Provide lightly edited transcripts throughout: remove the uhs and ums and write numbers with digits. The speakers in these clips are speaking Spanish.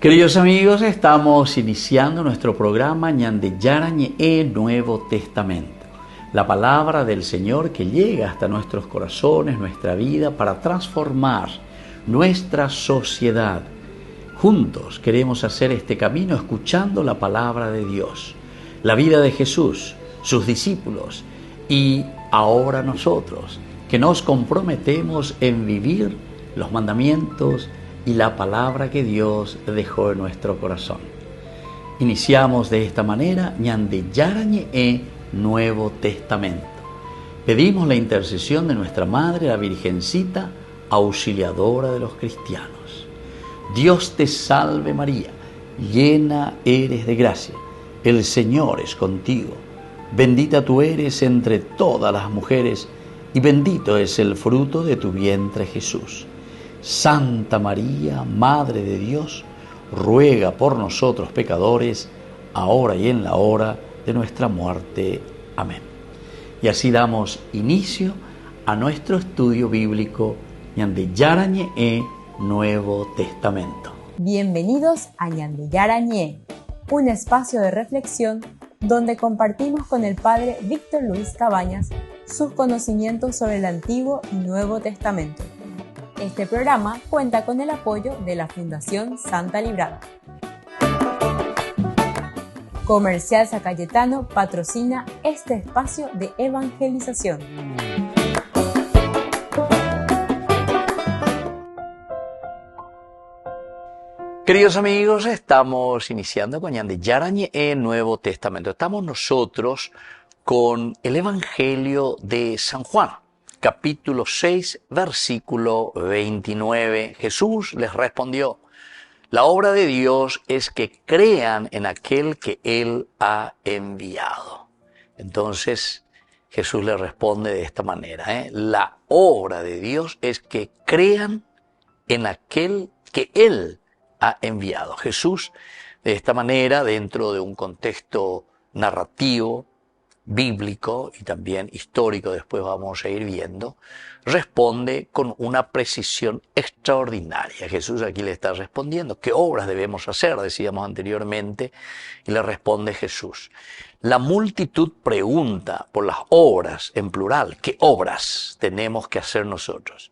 Queridos amigos, estamos iniciando nuestro programa Ñande Yarañe Nuevo Testamento. La palabra del Señor que llega hasta nuestros corazones, nuestra vida, para transformar nuestra sociedad. Juntos queremos hacer este camino escuchando la palabra de Dios, la vida de Jesús, sus discípulos y ahora nosotros, que nos comprometemos en vivir los mandamientos y la palabra que Dios dejó en nuestro corazón. Iniciamos de esta manera Ñande Yarañe Nuevo Testamento. Pedimos la intercesión de nuestra Madre, la Virgencita, auxiliadora de los cristianos. Dios te salve María, llena eres de gracia, el Señor es contigo. Bendita tú eres entre todas las mujeres y bendito es el fruto de tu vientre Jesús. Santa María, Madre de Dios, ruega por nosotros pecadores, ahora y en la hora de nuestra muerte. Amén. Y así damos inicio a nuestro estudio bíblico Ñande Yarañe Nuevo Testamento. Bienvenidos a Ñande Yarañe, un espacio de reflexión donde compartimos con el Padre Víctor Luis Cabañas sus conocimientos sobre el Antiguo y Nuevo Testamento. Este programa cuenta con el apoyo de la Fundación Santa Librada. Comercial San Cayetano patrocina este espacio de evangelización. Queridos amigos, estamos iniciando con Ñande Yarañe Nuevo Testamento. Estamos nosotros con el Evangelio de San Juan. Capítulo 6, versículo 29. Jesús les respondió: la obra de Dios es que crean en aquel que Él ha enviado. Entonces Jesús les responde de esta manera, La obra de Dios es que crean en aquel que Él ha enviado. Jesús, de esta manera, dentro de un contexto narrativo, bíblico y también histórico, después vamos a ir viendo, responde con una precisión extraordinaria. Jesús aquí le está respondiendo, ¿qué obras debemos hacer? Decíamos anteriormente, y le responde Jesús. La multitud pregunta por las obras en plural, ¿qué obras tenemos que hacer nosotros?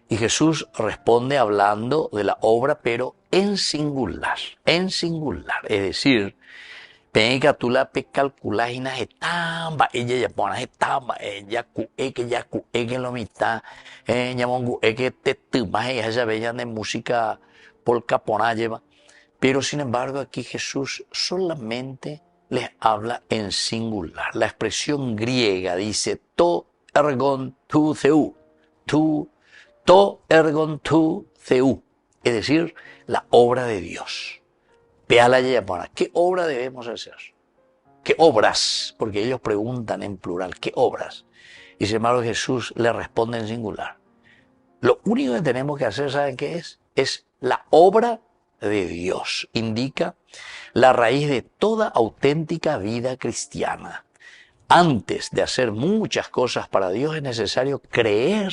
Y Jesús responde hablando de la obra, pero en singular, es decir, pega tú la pe calculas y na etamba ella ya pone etamba ella ku que lo mitad ñamongu que te tumas ella ya veían de música polka pona lleva, pero sin embargo aquí Jesús solamente les habla en singular. La expresión griega dice to ergon tu theu, to ergon tu theu, es decir, la obra de Dios. ¿Qué obra debemos hacer? ¿Qué obras? Porque ellos preguntan en plural, ¿qué obras? Y sin embargo Jesús le responde en singular. Lo único que tenemos que hacer, ¿saben qué es? Es la obra de Dios. Indica la raíz de toda auténtica vida cristiana. Antes de hacer muchas cosas para Dios es necesario creer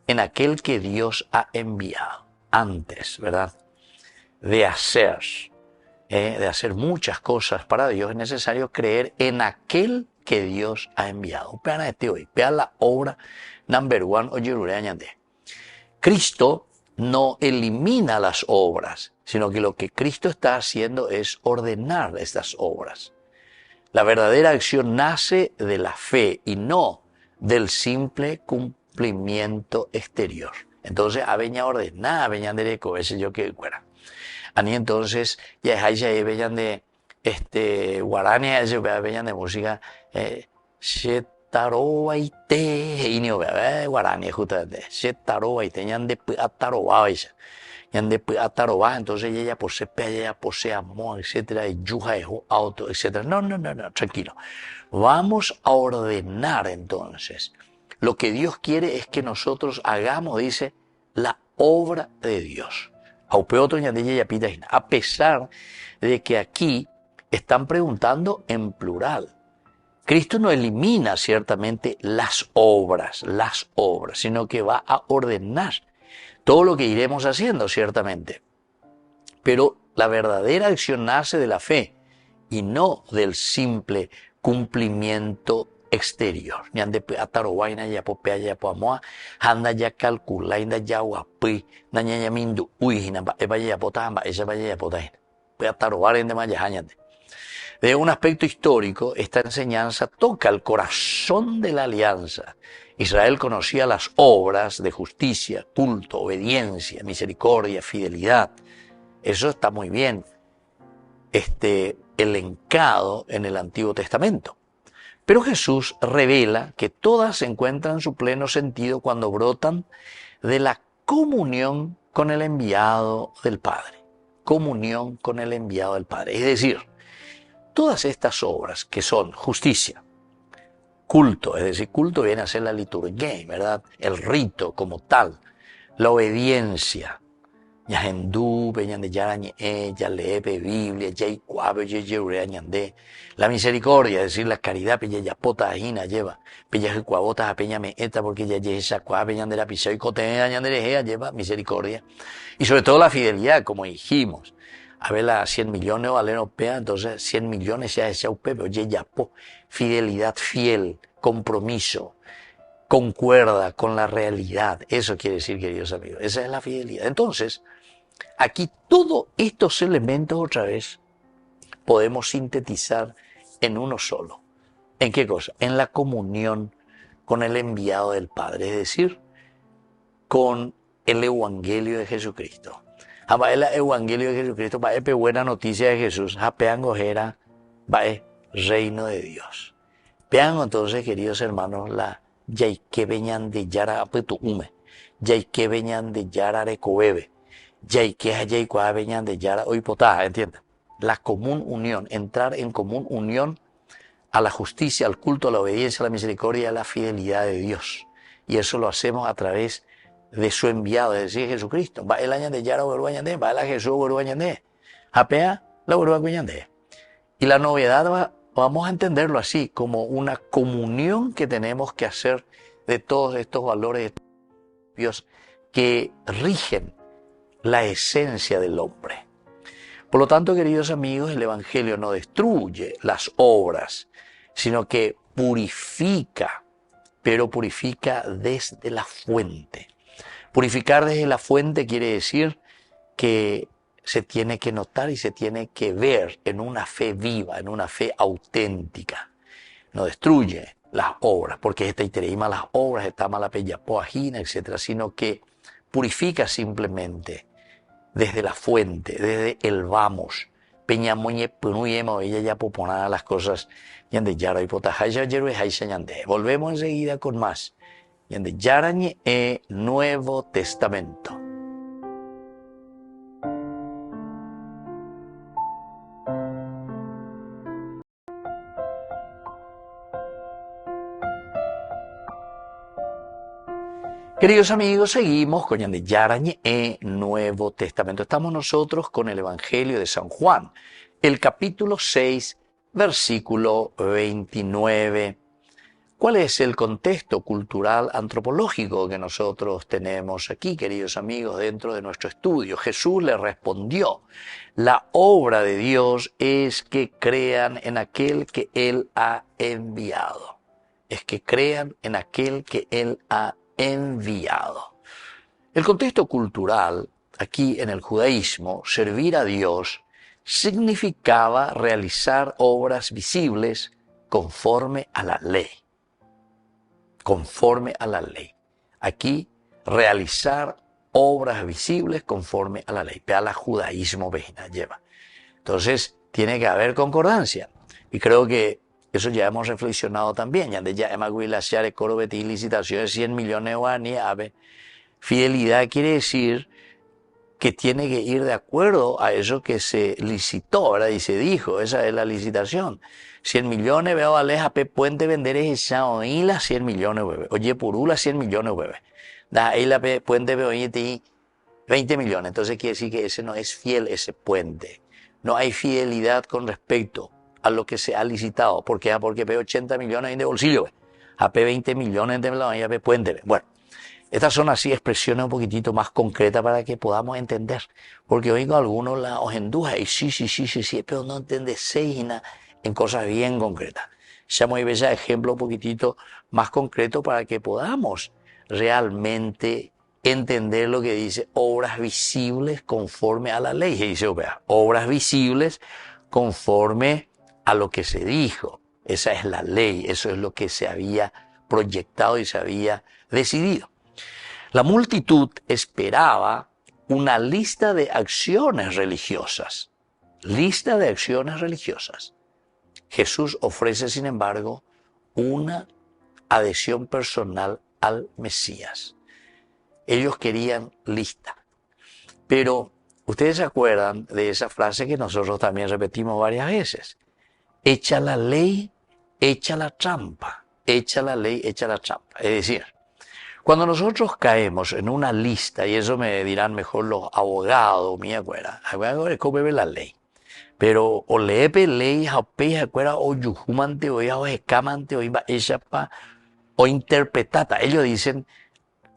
en aquel que Dios ha enviado. Antes, ¿verdad? De hacer muchas cosas para Dios es necesario creer en aquel que Dios ha enviado. Vean la obra number one o Ñande. Cristo no elimina las obras, sino que lo que Cristo está haciendo es ordenar estas obras. La verdadera acción nace de la fe y no del simple cumplimiento exterior. Entonces, aveña ordenada, aveña derecho, ese yo que fuera. Ani entonces ya veían de guarani, ya veían de música shetaroaite y no guarani justamente shetaroaite ñande ataroba ñande ataroba, entonces ella posee amor, etcétera, y yuja auto, etcétera. No, tranquilo. Vamos a ordenar entonces. Lo que Dios quiere es que nosotros hagamos, dice, la obra de Dios. A pesar de que aquí están preguntando en plural. Cristo no elimina ciertamente las obras, sino que va a ordenar todo lo que iremos haciendo, ciertamente. Pero La verdadera acción nace de la fe y no del simple cumplimiento exterior. Ñande atarowaina ya popea ya poamoa, handa ya calcula, inda ya guapi, naña ya mindu, uy, na vaya ya potamba, esa vaya ya potamba. Voy a atarobar en demás ya hañande. De un aspecto histórico, esta enseñanza toca el corazón de la alianza. Israel conocía las obras de justicia, culto, obediencia, misericordia, fidelidad. Eso está muy bien elencado en el Antiguo Testamento. Pero Jesús revela que todas encuentran su pleno sentido cuando brotan de la comunión con el enviado del Padre. Comunión con el enviado del Padre. Es decir, todas estas obras que son justicia, culto, es decir, culto viene a ser la liturgia, ¿verdad? El rito como tal, la obediencia, ya hindú, de yarañe, ya leebe Biblia, ya ikuabe, ya yeure añande, la misericordia, es decir, la caridad, ya ya pota ajina lleva, ya ikuabota apeña me eta porque ya ya esa cuabe, ya de la pisa y cote añande lleva misericordia, y sobre todo la fidelidad, como dijimos. A ver, la 100 millones valero pea, entonces 100 millones ya es pepe, oye, ya po, fidelidad fiel, compromiso, concuerda con la realidad. Eso quiere decir, queridos amigos, esa es la fidelidad. Entonces, aquí todos estos elementos otra vez podemos sintetizar en uno solo. ¿En qué cosa? En la comunión con el enviado del Padre, es decir, con el Evangelio de Jesucristo. Va el Evangelio de Jesucristo, va buena noticia de Jesús, peangojera, va reino de Dios. Vean entonces, queridos hermanos, la yaike veñan de yara apetuume, yaike veñan de yara recobebe, yaike hayaikua veñan de yara oipotá, ¿entienden? La común unión, entrar en común unión a la justicia, al culto, a la obediencia, a la misericordia, a la fidelidad de Dios. Y eso lo hacemos a través de su enviado, es decir, Jesucristo. Va el año de Yara o el va la Jesús o el Japea la Uruguayandé. Y la novedad vamos a entenderlo así, como una comunión que tenemos que hacer de todos estos valores que rigen la esencia del hombre. Por lo tanto, queridos amigos, el Evangelio no destruye las obras, sino que purifica, pero purifica desde la fuente. Purificar desde la fuente quiere decir que se tiene que notar y se tiene que ver en una fe viva, en una fe auténtica. No destruye las obras, porque esta itereima las obras, está mala peyapoajina, etc., sino que purifica simplemente desde la fuente, desde el vamos. Peñamoñe, punuyemo, ella ya poponada las cosas, yande yara y potajaya, yerue, haisa yande. Volvemos enseguida con más. Yande yarañe Nuevo Testamento. Queridos amigos, seguimos con Yande Yarañe Nuevo Testamento. Estamos nosotros con el Evangelio de San Juan, el capítulo 6, versículo 29. ¿Cuál es el contexto cultural antropológico que nosotros tenemos aquí, queridos amigos, dentro de nuestro estudio? Jesús le respondió, la obra de Dios es que crean en aquel que Él ha enviado. Es que crean en aquel que Él ha enviado. El contexto cultural, aquí en el judaísmo, servir a Dios significaba realizar obras visibles conforme a la ley. Conforme a la ley. Aquí, realizar obras visibles conforme a la ley. Vea la judaísmo vejina lleva. Entonces, tiene que haber concordancia. Y creo que eso ya hemos reflexionado también. Ya hemos licitación de 100 millones de guaraníes. Fidelidad quiere decir que tiene que ir de acuerdo a eso que se licitó, ¿verdad? Y se dijo, esa es la licitación. 100 millones, veo a leja, puente vender esa oíla 100 millones, bebé. Oye, purula 100 millones, bebé. Da ahí la puente, veo, oye, 20 millones. Entonces quiere decir que ese no es fiel, ese puente. No hay fidelidad con respecto a lo que se ha licitado. ¿Por qué? Porque veo 80 millones de bolsillo, AP 20 millones de la puente. Bueno, Estas son así expresiones un poquitito más concretas para que podamos entender. Porque oigo a algunos la ojenduja y sí, pero no entendéis en cosas bien concretas. Ya muy bella ejemplo un poquitito más concreto para que podamos realmente entender lo que dice obras visibles conforme a la ley. Y dice, obras visibles conforme a lo que se dijo. Esa es la ley, eso es lo que se había proyectado y se había decidido. La multitud esperaba una lista de acciones religiosas. Lista de acciones religiosas. Jesús ofrece, sin embargo, una adhesión personal al Mesías. Ellos querían lista. Pero ustedes se acuerdan de esa frase que nosotros también repetimos varias veces. Echa la ley, echa la trampa. Echa la ley, echa la trampa. Es decir, cuando nosotros caemos en una lista, y eso me dirán mejor los abogados, mi acuerda, es como la ley. Pero o lepe ley, jape, acuerda, o yujumante, o escamante, o iba echapa, o interpretata. Ellos dicen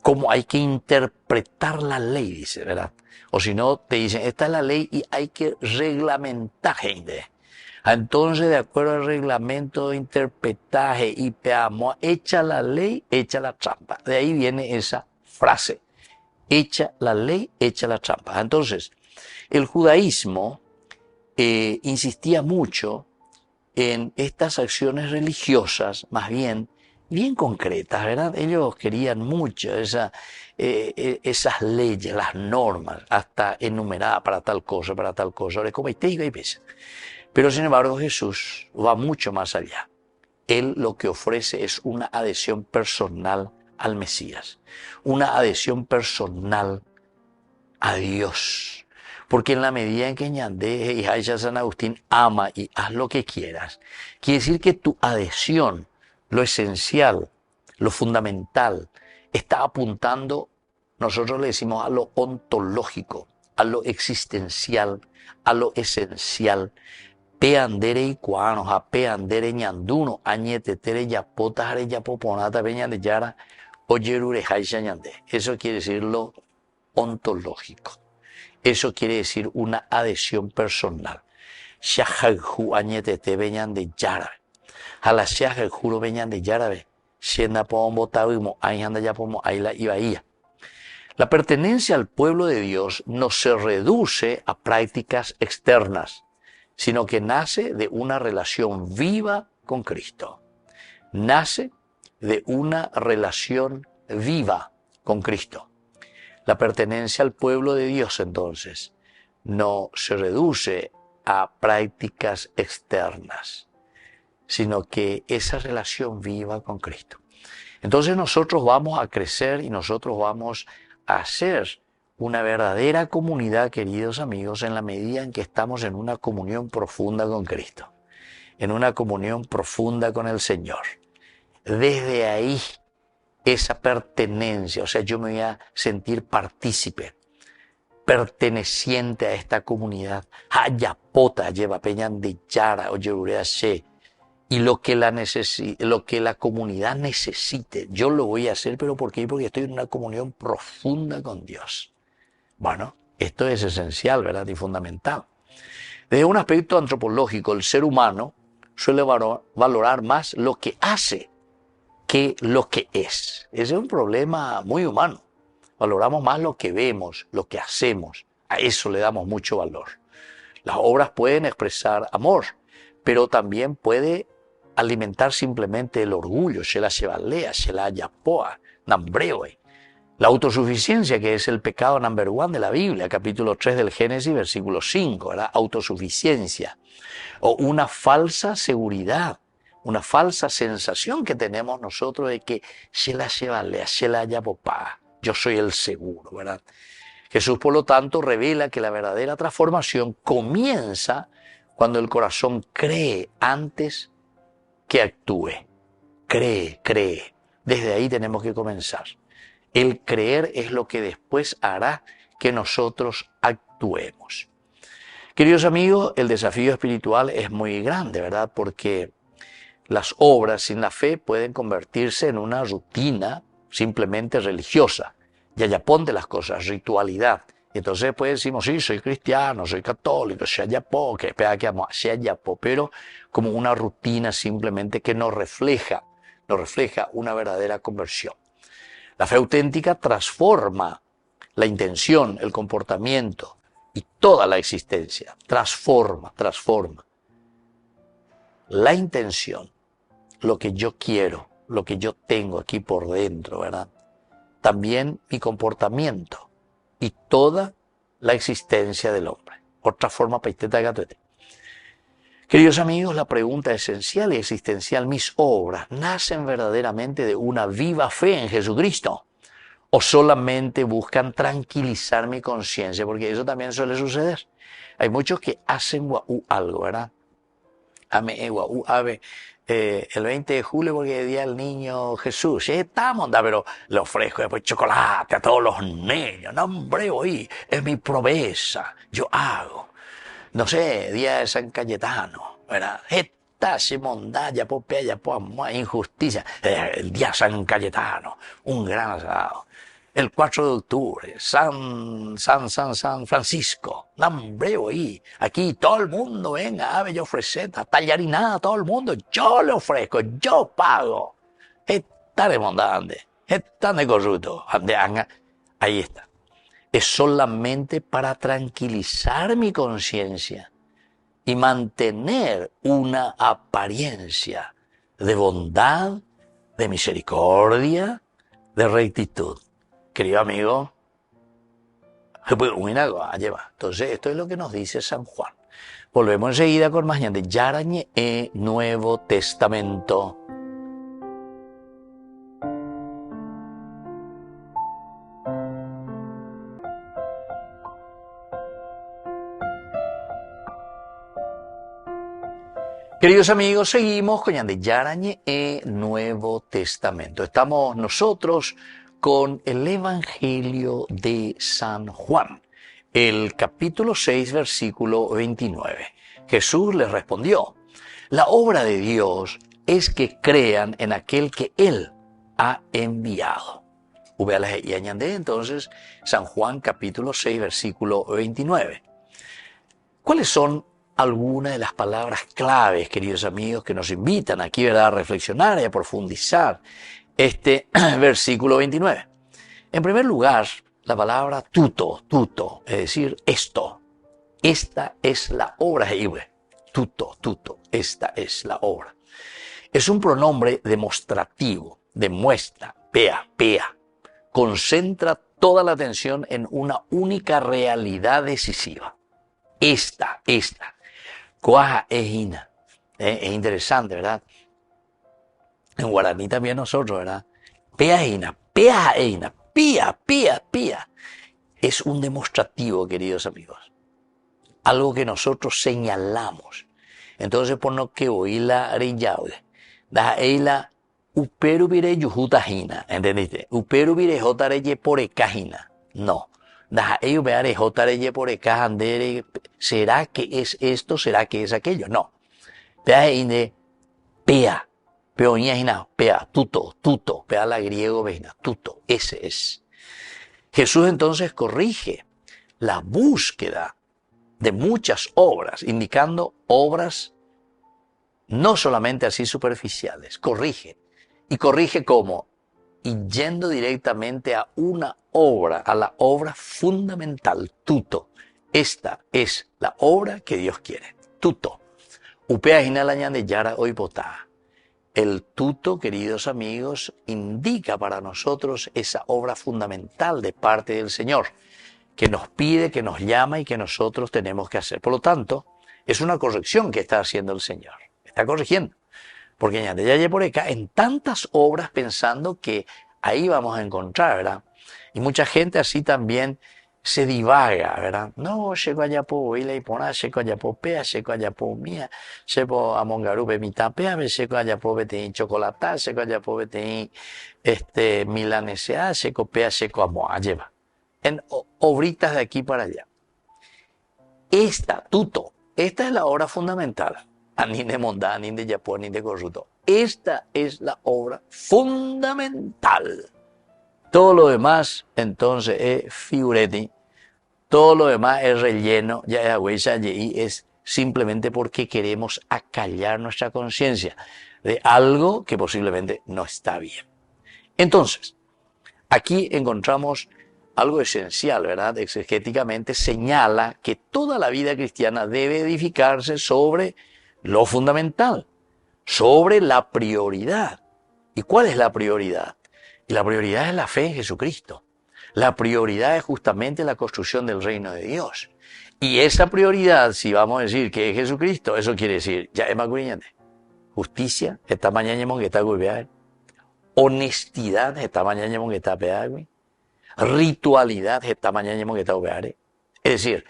cómo hay que interpretar la ley, dice, ¿verdad? O si no, te dicen, esta es la ley y hay que reglamentar, gente. Entonces, de acuerdo al reglamento de interpretaje y peamo, echa la ley, echa la trampa. De ahí viene esa frase. Echa la ley, echa la trampa. Entonces, el judaísmo insistía mucho en estas acciones religiosas, más bien concretas, ¿verdad? Ellos querían mucho esas leyes, las normas, hasta enumeradas para tal cosa, Ahora, como hay veces. Pero sin embargo Jesús va mucho más allá. Él lo que ofrece es una adhesión personal al Mesías, una adhesión personal a Dios. Porque en la medida en que Ñandé y Jaya San Agustín ama y haz lo que quieras, quiere decir que tu adhesión, lo esencial, lo fundamental, está apuntando, nosotros le decimos a lo ontológico, a lo existencial, a lo esencial. Peandere y cuanos, a peandere ñanduno, añetetere yapota, jare yapoponata, peñande yara, oyerure jaisha ñande. Eso quiere decir lo ontológico. Eso quiere decir una adhesión personal. Shahaju añetete peñande yara. Jala shahajuro peñande yara, sienda pombo tabimo, ayanda yapomo, ayla y bahía. La pertenencia al pueblo de Dios no se reduce a prácticas externas, sino que nace de una relación viva con Cristo. Nace de una relación viva con Cristo. La pertenencia al pueblo de Dios, entonces, no se reduce a prácticas externas, sino que esa relación viva con Cristo. Entonces nosotros vamos a crecer y nosotros vamos a ser una verdadera comunidad, queridos amigos, en la medida en que estamos en una comunión profunda con Cristo, en una comunión profunda con el Señor. Desde ahí, esa pertenencia, o sea, yo me voy a sentir partícipe, perteneciente a esta comunidad. Hayapota lleva peñan de yara o yerureache. Y lo que la comunidad necesite, yo lo voy a hacer, pero ¿por qué? Porque estoy en una comunión profunda con Dios. Bueno, esto es esencial, ¿verdad? Y fundamental. Desde un aspecto antropológico, el ser humano suele valorar más lo que hace que lo que es. Ese es un problema muy humano. Valoramos más lo que vemos, lo que hacemos. A eso le damos mucho valor. Las obras pueden expresar amor, pero también puede alimentar simplemente el orgullo, se la llevalea, se la yapoa, nambreoe. La autosuficiencia, que es el pecado number one de la Biblia, capítulo 3 del Génesis, versículo 5, ¿verdad? Autosuficiencia. O una falsa seguridad, una falsa sensación que tenemos nosotros de que se la llevalea, se la yapopá, yo soy el seguro, ¿verdad? Jesús, por lo tanto, revela que la verdadera transformación comienza cuando el corazón cree antes que actúe. Cree. Desde ahí tenemos que comenzar. El creer es lo que después hará que nosotros actuemos. Queridos amigos, el desafío espiritual es muy grande, ¿verdad? Porque las obras sin la fe pueden convertirse en una rutina simplemente religiosa. Yayaponte las cosas, ritualidad. Entonces después decimos, sí, soy cristiano, soy católico, Shayapó, que espera que amo, Shayapó, pero como una rutina simplemente que no refleja una verdadera conversión. La fe auténtica transforma la intención, el comportamiento y toda la existencia. Transforma. La intención, lo que yo quiero, lo que yo tengo aquí por dentro, ¿verdad? También mi comportamiento y toda la existencia del hombre. Otra forma paiteta gatuete. Queridos amigos, la pregunta esencial y existencial, ¿mis obras nacen verdaderamente de una viva fe en Jesucristo? ¿O solamente buscan tranquilizar mi conciencia? Porque eso también suele suceder. Hay muchos que hacen algo, ¿verdad? El 20 de julio porque es Día del Niño Jesús. Estamos, pero le ofrezco después chocolate a todos los niños. No, hombre, hoy es mi promesa. Yo hago. No sé, Día de San Cayetano, ¿verdad? Esta semondalla, popea, injusticia. El Día de San Cayetano, un gran asado. El 4 de octubre, San Francisco. No, hombre, oí, aquí todo el mundo venga, ave, yo ofreceta, tallarinada, todo el mundo, yo le ofrezco, yo pago. Esta demandante, esta de corrupto, ahí está. Es solamente para tranquilizar mi conciencia y mantener una apariencia de bondad, de misericordia, de rectitud. Querido amigo, entonces esto es lo que nos dice San Juan. Volvemos enseguida con más de Yarañe Nuevo Testamento. Queridos amigos, seguimos con Yarañe Nuevo Testamento. Estamos nosotros con el Evangelio de San Juan, el capítulo 6, versículo 29. Jesús les respondió, la obra de Dios es que crean en aquel que Él ha enviado. Y añade entonces San Juan capítulo 6, versículo 29. ¿Cuáles son algunas de las palabras claves, queridos amigos, que nos invitan aquí, ¿verdad?, a reflexionar y a profundizar este versículo 29. En primer lugar, la palabra tuto, es decir, esto. Esta es la obra, tuto, esta es la obra. Es un pronombre demostrativo, demuestra, pea. Concentra toda la atención en una única realidad decisiva. Esta. Coaja ejina. Es interesante, ¿verdad? En guaraní también nosotros, ¿verdad? Peaina, pía. Es un demostrativo, queridos amigos. Algo que nosotros señalamos. Entonces, por no que oíla arillaude. Da eila uperu vire yujutajina. ¿Entendiste? Uperu vire jotareye por ecajina. No. Da eyu veare jotareye por ecajandere. ¿Será que es esto? ¿Será que es aquello? No. Peaine, pea. Peoña, pea, tuto, pea la griego, veina, tuto, ese es. Jesús entonces corrige la búsqueda de muchas obras, indicando obras no solamente así superficiales, corrige. ¿Y corrige cómo? Y yendo directamente a una obra, a la obra fundamental, tuto. Esta es la obra que Dios quiere, tuto. Upea hinalañan de yara hoy botada. El tuto, queridos amigos, indica para nosotros esa obra fundamental de parte del Señor, que nos pide, que nos llama y que nosotros tenemos que hacer. Por lo tanto, es una corrección que está haciendo el Señor. Está corrigiendo. Porque ya llegué por acá en tantas obras pensando que ahí vamos a encontrar, ¿verdad? Y mucha gente así también se divaga, ¿verdad? No, llego allá por Vila y Pona, llego allá por Pea, llego allá por Mía, llego a Mongarupe, Mitapea, llego allá por Beteín Chocolata, llego allá por Beteín Milanesea, llego Pea, llego a Moa, lleva. En obritas de aquí para allá. Esta es la obra fundamental. Ni de Mondá, ni de Yapó, ni de Corruto. Esta es la obra fundamental Todo lo demás, entonces, es figuretti. Todo lo demás es relleno, ya es agüeya, y es simplemente porque queremos acallar nuestra conciencia de algo que posiblemente no está bien. Entonces, aquí encontramos algo esencial, ¿verdad? Exegéticamente señala que toda la vida cristiana debe edificarse sobre lo fundamental, sobre la prioridad. ¿Y cuál es la prioridad? Y la prioridad es la fe en Jesucristo. La prioridad es justamente la construcción del reino de Dios. Y esa prioridad, si vamos a decir que es Jesucristo, eso quiere decir, ya es más justicia, esta mañana que está golpeada. Honestidad, esta mañana que está peada. Ritualidad, esta mañana que está peada. Es decir,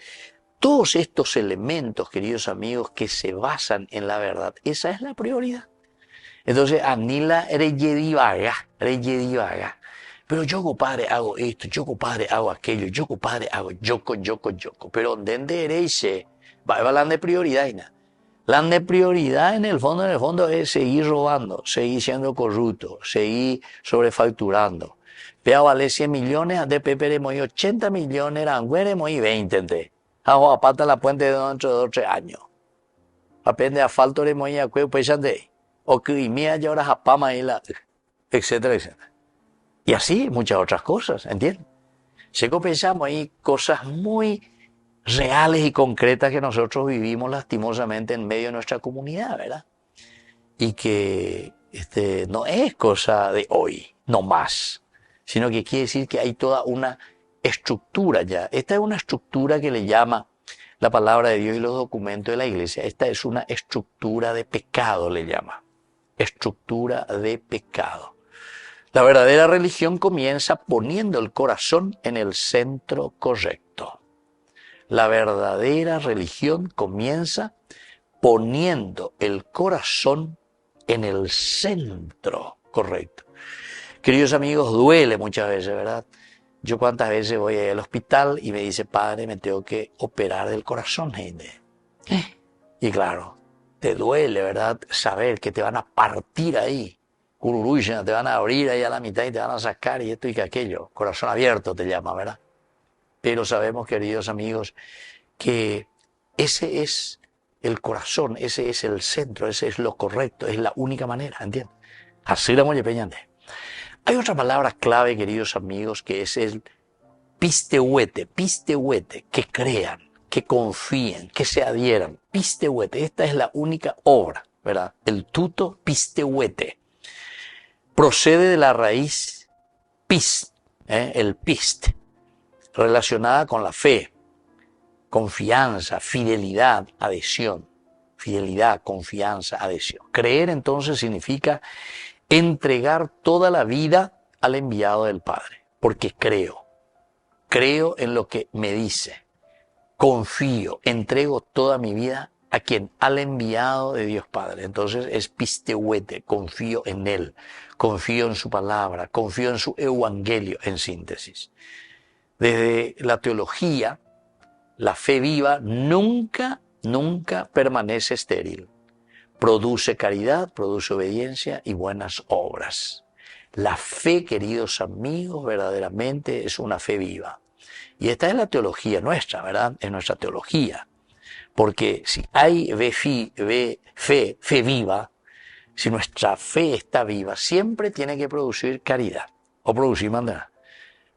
todos estos elementos, queridos amigos, que se basan en la verdad, esa es la prioridad. Entonces, Anila reyedivaga. Pero yo, compadre, hago esto, yo, compadre, hago aquello, yo, compadre, hago yoco. Pero ¿dónde eres? Va a hablar de prioridad. La de prioridad en el fondo es seguir robando, seguir siendo corrupto, seguir sobrefacturando. Vea, vale 100 millones, de Pepe muy 80 millones, Angüere muy 20. Hago apata la puente dentro de 2 o 3 años. Apende asfalto de muy acuerdo, pues ya de. O que mía ya ahora japama y la, etcétera, etcétera. Y así muchas otras cosas, ¿entiendes? Si pensamos ahí cosas muy reales y concretas que nosotros vivimos lastimosamente en medio de nuestra comunidad, ¿verdad? Y que no es cosa de hoy, no más, sino que quiere decir que hay toda una estructura ya. Esta es una estructura que le llama la palabra de Dios y los documentos de la iglesia. Esta es una estructura de pecado, le llama. Estructura de pecado. La verdadera religión comienza poniendo el corazón en el centro correcto. La verdadera religión comienza poniendo el corazón en el centro correcto. Queridos amigos, duele muchas veces, ¿verdad? Yo cuántas veces voy al hospital y me dice, padre, me tengo que operar del corazón, gente. Y claro, te duele, ¿verdad? Saber que te van a partir ahí. Cururuya, te van a abrir ahí a la mitad y te van a sacar y esto y que aquello. Corazón abierto te llama, ¿verdad? Pero sabemos, queridos amigos, que ese es el corazón, ese es el centro, ese es lo correcto, es la única manera, ¿entiendes? Así la molle peñante. Hay otra palabra clave, queridos amigos, que es el pistehuete, que crean, que confíen, que se adhieran. Pistehuete, esta es la única obra, ¿verdad? El tuto pistehuete. Procede de la raíz pist, el pist, relacionada con la fe, confianza, fidelidad, adhesión. Fidelidad, confianza, adhesión. Creer entonces significa entregar toda la vida al enviado del Padre, porque creo en lo que me dice, confío, entrego toda mi vida a quien al enviado de Dios Padre. Entonces es pistehuete, confío en Él, confío en su palabra, confío en su evangelio, en síntesis. Desde la teología, la fe viva nunca permanece estéril. Produce caridad, produce obediencia y buenas obras. La fe, queridos amigos, verdaderamente es una fe viva. Y esta es la teología nuestra, ¿verdad? Es nuestra teología. Porque si hay fe viva, si nuestra fe está viva, siempre tiene que producir caridad o producir maldad.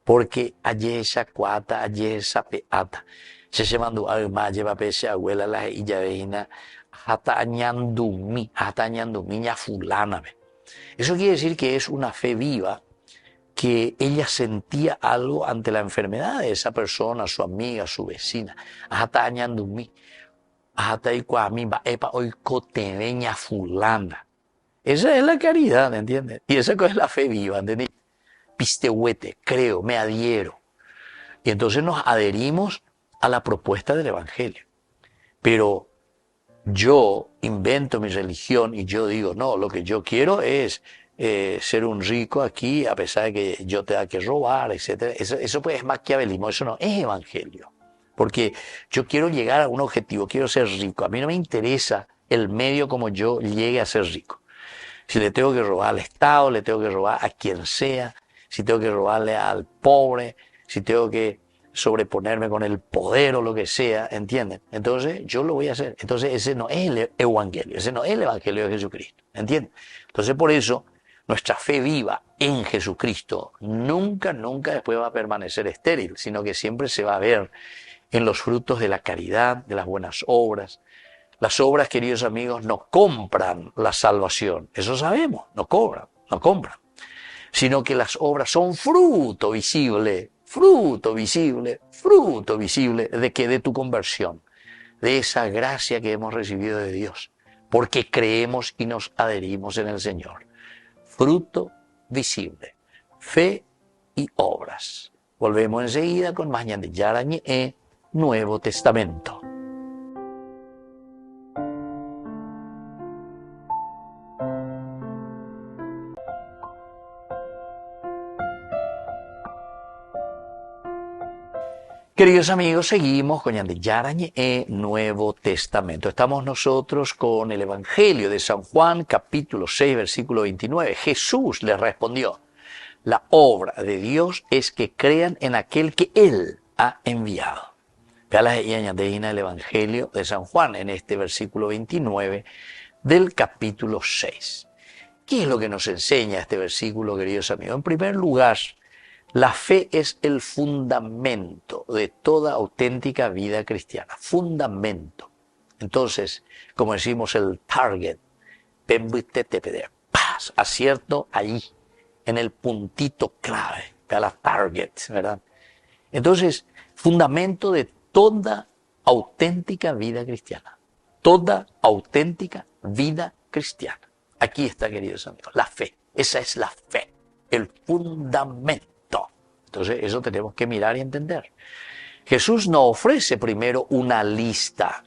Porque allí esa cuata, allí esa peata, se mandó a más lleva pese abuela la y ya veina hasta añandumi ña fulana. Eso quiere decir que es una fe viva, que ella sentía algo ante la enfermedad de esa persona, su amiga, su vecina. Hasta añandumi. Hasta ikuamimba, epa oikoteveña fulana. Esa es la caridad, ¿entiendes? Y esa es la fe viva, ¿entiendes? Pistehuete, creo, me adhiero. Y entonces nos adherimos a la propuesta del Evangelio. Pero yo invento mi religión y yo digo, no, lo que yo quiero es ser un rico aquí, a pesar de que yo tenga que robar, etc. Eso pues es maquiavelismo, eso no es Evangelio. Porque yo quiero llegar a un objetivo, quiero ser rico. A mí no me interesa el medio como yo llegue a ser rico. Si le tengo que robar al Estado, le tengo que robar a quien sea, si tengo que robarle al pobre, si tengo que sobreponerme con el poder o lo que sea, ¿entienden? Entonces yo lo voy a hacer. Entonces ese no es el evangelio, ese no es el evangelio de Jesucristo, ¿entienden? Entonces por eso nuestra fe viva en Jesucristo nunca después va a permanecer estéril, sino que siempre se va a ver en los frutos de la caridad, de las buenas obras. Las obras, queridos amigos, no compran la salvación, eso sabemos, no compran, sino que las obras son fruto visible de que de tu conversión, de esa gracia que hemos recibido de Dios, porque creemos y nos adherimos en el Señor. Fruto visible, fe y obras. Volvemos enseguida con más Ñande Yarañe, Nuevo Testamento. Queridos amigos, seguimos con Ñande Yarañe, Nuevo Testamento. Estamos nosotros con el Evangelio de San Juan, capítulo 6, versículo 29. Jesús les respondió: la obra de Dios es que crean en aquel que Él ha enviado. Vea la añadidina del Evangelio de San Juan en este versículo 29 del capítulo 6. ¿Qué es lo que nos enseña este versículo, queridos amigos? En primer lugar, la fe es el fundamento de toda auténtica vida cristiana. Fundamento. Entonces, como decimos, el target, acierto ahí, en el puntito clave, de la target, ¿verdad? Entonces, fundamento de toda auténtica vida cristiana. Toda auténtica vida cristiana. Aquí está, queridos amigos, la fe. Esa es la fe, el fundamento. Entonces, eso tenemos que mirar y entender. Jesús no ofrece primero una lista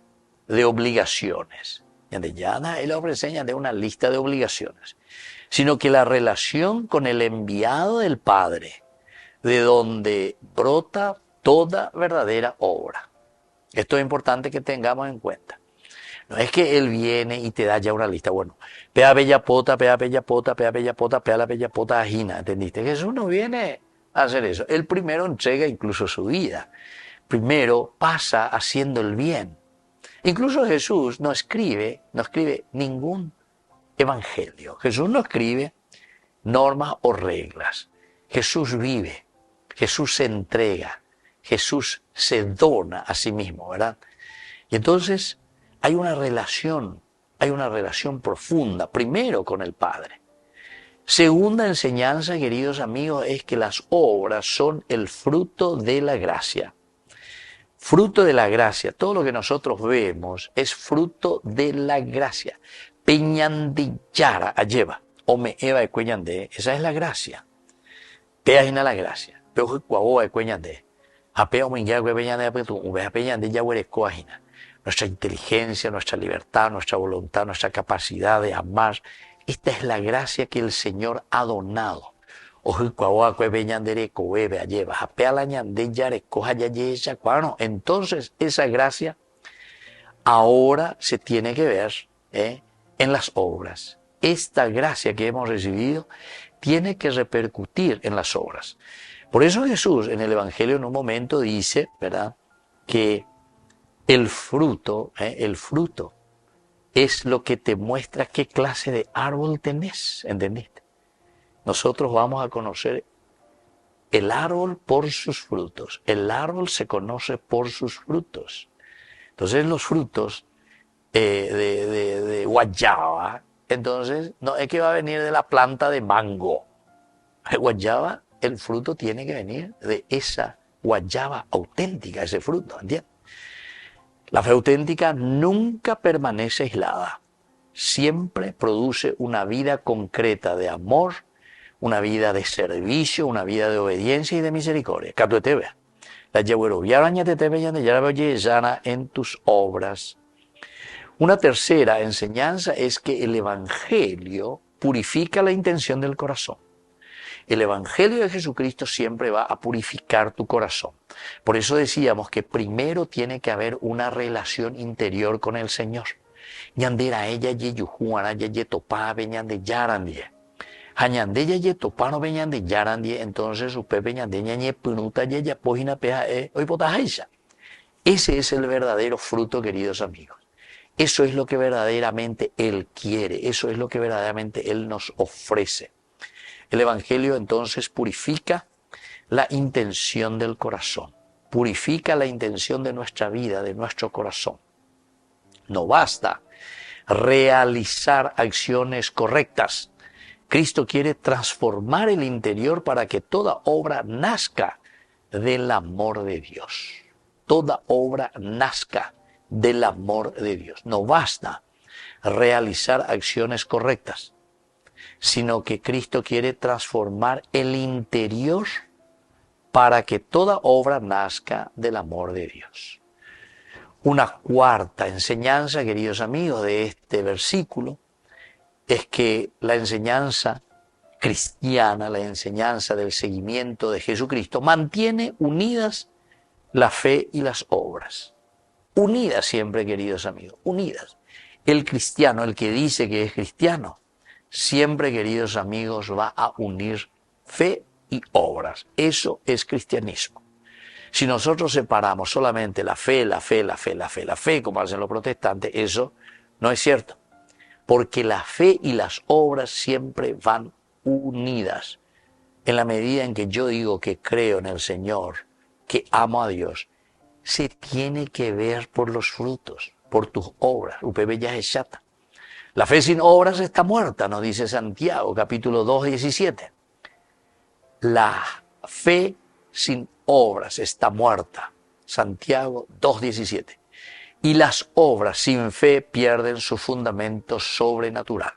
de obligaciones. Él ofrece una lista de obligaciones, sino que la relación con el enviado del Padre, de donde brota toda verdadera obra. Esto es importante que tengamos en cuenta. No es que Él viene y te da ya una lista. Bueno, pea bella pota, pea bella pota, pea bella pota, pea la bella pota ajina, ¿entendiste? Jesús no viene a hacer eso. Él primero entrega incluso su vida. Primero pasa haciendo el bien. Incluso Jesús no escribe ningún evangelio. Jesús no escribe normas o reglas. Jesús vive. Jesús se entrega. Jesús se dona a sí mismo, ¿verdad? Y entonces hay una relación profunda, primero con el Padre. Segunda enseñanza, queridos amigos, es que las obras son el fruto de la gracia. Fruto de la gracia. Todo lo que nosotros vemos es fruto de la gracia. Peñandillara lleva. Ome eva de cueñande. Esa es la gracia. Peajina la gracia. Pero cuaboa de cueñande. Apeo minguea que peñande pero uve peñande ya huele coajina. Nuestra inteligencia, nuestra libertad, nuestra voluntad, nuestra capacidad de amar. Esta es la gracia que el Señor ha donado. Entonces esa gracia ahora se tiene que ver en las obras. Esta gracia que hemos recibido tiene que repercutir en las obras. Por eso Jesús en el Evangelio en un momento dice, ¿verdad?, que el fruto es lo que te muestra qué clase de árbol tenés, ¿entendiste? Nosotros vamos a conocer el árbol por sus frutos. El árbol se conoce por sus frutos. Entonces los frutos de guayaba, entonces no es que va a venir de la planta de mango. El guayaba, el fruto tiene que venir de esa guayaba auténtica, ese fruto, ¿entiendes? La fe auténtica nunca permanece aislada. Siempre produce una vida concreta de amor, una vida de servicio, una vida de obediencia y de misericordia. La en tus obras. Una tercera enseñanza es que el Evangelio purifica la intención del corazón. El Evangelio de Jesucristo siempre va a purificar tu corazón. Por eso decíamos que primero tiene que haber una relación interior con el Señor. Ñandera ella ye yujuana ye topa ñande yarandie. Hañande yaye topano beñande yarandie, entonces upe beñande ñañe punuta yaya pojina peja hoy potajaisa. Ese es el verdadero fruto, queridos amigos. Eso es lo que verdaderamente Él quiere, eso es lo que verdaderamente Él nos ofrece. El Evangelio entonces purifica la intención del corazón, purifica la intención de nuestra vida, de nuestro corazón. No basta realizar acciones correctas. Cristo quiere transformar el interior para que toda obra nazca del amor de Dios. Toda obra nazca del amor de Dios. No basta realizar acciones correctas, sino que Cristo quiere transformar el interior para que toda obra nazca del amor de Dios. Una cuarta enseñanza, queridos amigos, de este versículo es que la enseñanza cristiana, la enseñanza del seguimiento de Jesucristo, mantiene unidas la fe y las obras. Unidas siempre, queridos amigos, unidas. El cristiano, el que dice que es cristiano, siempre, queridos amigos, va a unir fe y obras. Eso es cristianismo. Si nosotros separamos solamente la fe, como hacen los protestantes, eso no es cierto. Porque la fe y las obras siempre van unidas. En la medida en que yo digo que creo en el Señor, que amo a Dios, se tiene que ver por los frutos, por tus obras. Upebe ya es chata. La fe sin obras está muerta, nos dice Santiago, capítulo 2, 17. La fe sin obras está muerta. Santiago 2, 17. Y las obras sin fe pierden su fundamento sobrenatural.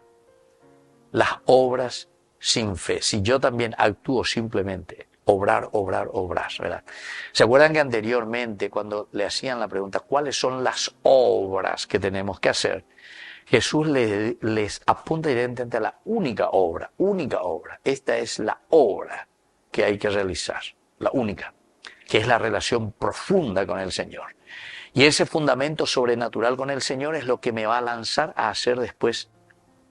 Las obras sin fe. Si yo también actúo simplemente, obrar, ¿verdad? ¿Se acuerdan que anteriormente cuando le hacían la pregunta, ¿cuáles son las obras que tenemos que hacer? Jesús les apunta directamente a la única obra. Esta es la obra que hay que realizar, la única, que es la relación profunda con el Señor. Y ese fundamento sobrenatural con el Señor es lo que me va a lanzar a hacer después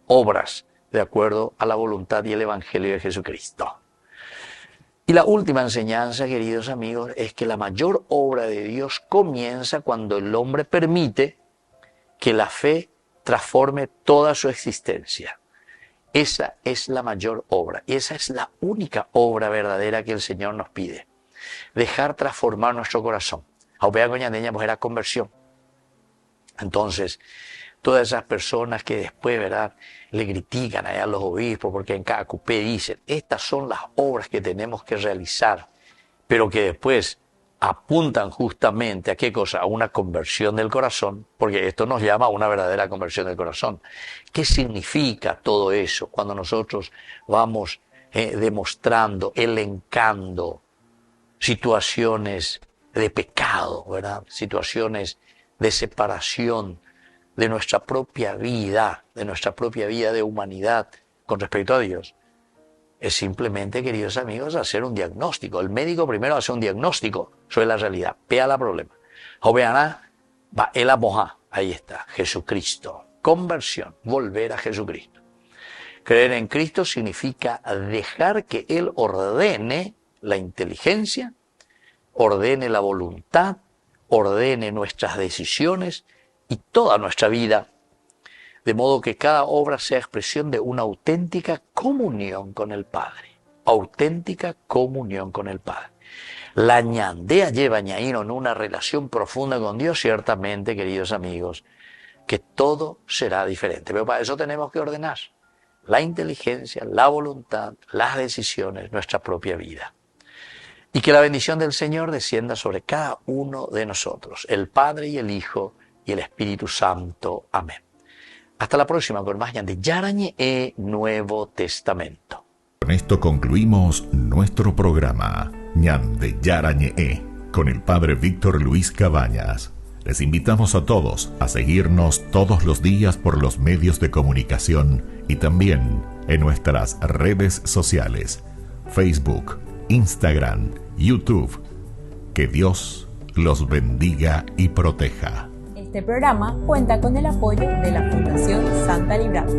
obras de acuerdo a la voluntad y el Evangelio de Jesucristo. Y la última enseñanza, queridos amigos, es que la mayor obra de Dios comienza cuando el hombre permite que la fe transforme toda su existencia. Esa es la mayor obra y esa es la única obra verdadera que el Señor nos pide. Dejar transformar nuestro corazón. Aupea coñandeña, pues era conversión. Entonces, todas esas personas que después, ¿verdad?, le critican a los obispos porque en cada cupé dicen, estas son las obras que tenemos que realizar, pero que después apuntan justamente a qué cosa, a una conversión del corazón, porque esto nos llama a una verdadera conversión del corazón. ¿Qué significa todo eso cuando nosotros vamos demostrando, elencando situaciones de pecado, ¿verdad?, situaciones de separación de nuestra propia vida, de humanidad con respecto a Dios? Es simplemente, queridos amigos, hacer un diagnóstico. El médico primero hace un diagnóstico sobre la realidad. Vea el problema. Joveana, va el amoja. Ahí está, Jesucristo. Conversión, volver a Jesucristo. Creer en Cristo significa dejar que Él ordene la inteligencia, ordene la voluntad, ordene nuestras decisiones y toda nuestra vida, de modo que cada obra sea expresión de una auténtica comunión con el Padre. Auténtica comunión con el Padre. La ñandea lleva ñaíno en una relación profunda con Dios, ciertamente, queridos amigos, que todo será diferente. Pero para eso tenemos que ordenar la inteligencia, la voluntad, las decisiones, nuestra propia vida. Y que la bendición del Señor descienda sobre cada uno de nosotros, el Padre y el Hijo y el Espíritu Santo. Amén. Hasta la próxima con más de Yarañe Nuevo Testamento. Con esto concluimos nuestro programa Ñande Yarañe con el Padre Víctor Luis Cabañas. Les invitamos a todos a seguirnos todos los días por los medios de comunicación y también en nuestras redes sociales, Facebook, Instagram, YouTube. Que Dios los bendiga y proteja. Este programa cuenta con el apoyo de la Fundación Santa Librada.